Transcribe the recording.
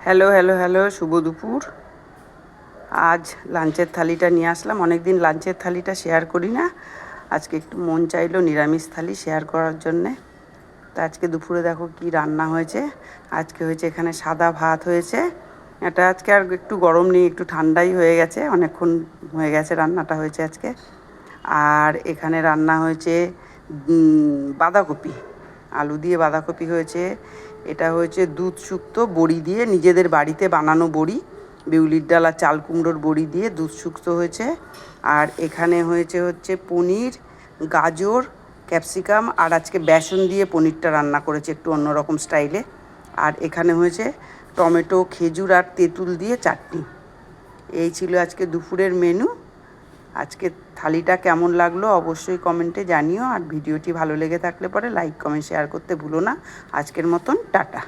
Hello hello hello শুভ দুপুর। আজ লাঞ্চের থালিটা নিয়ে আসলাম। অনেক দিন লাঞ্চের থালিটা শেয়ার করি না, আজকে একটু মন চাইলো নিরামিষ থালি শেয়ার করার জন্যে। তো আজকে দুপুরে দেখো কি রান্না হয়েছে। আজকে হয়েছে এখানে সাদা ভাত হয়েছে। এটা আজকে আর একটু গরম নেই, একটু ঠান্ডাই হয়ে গেছে, অনেকক্ষণ হয়ে গেছে রান্নাটা হয়েছে আজকে। আর এখানে রান্না হয়েছে বাঁধাকপি, আলু দিয়ে বাঁধাকপি হয়েছে। এটা হয়েছে দুধ শুক্তো বড়ি দিয়ে, নিজেদের বাড়িতে বানানো বড়ি, বিউলির ডাল আর চাল কুমড়োর বড়ি দিয়ে দুধ শুক্তো হয়েছে। আর এখানে হচ্ছে পনির, গাজর, ক্যাপসিকাম আর আজকে বেসন দিয়ে পনিরটা রান্না করেছে একটু অন্যরকম স্টাইলে। আর এখানে হয়েছে টমেটো, খেজুর আর তেঁতুল দিয়ে চাটনি। এই ছিল আজকে দুপুরের মেনু। আজকে থালিটা কেমন লাগলো অবশ্যই কমেন্টে জানিও। আর ভিডিওটি ভালো লেগে থাকলে পরে লাইক কমেন্ট শেয়ার করতে ভুলো না। আজকের মতন টাটা।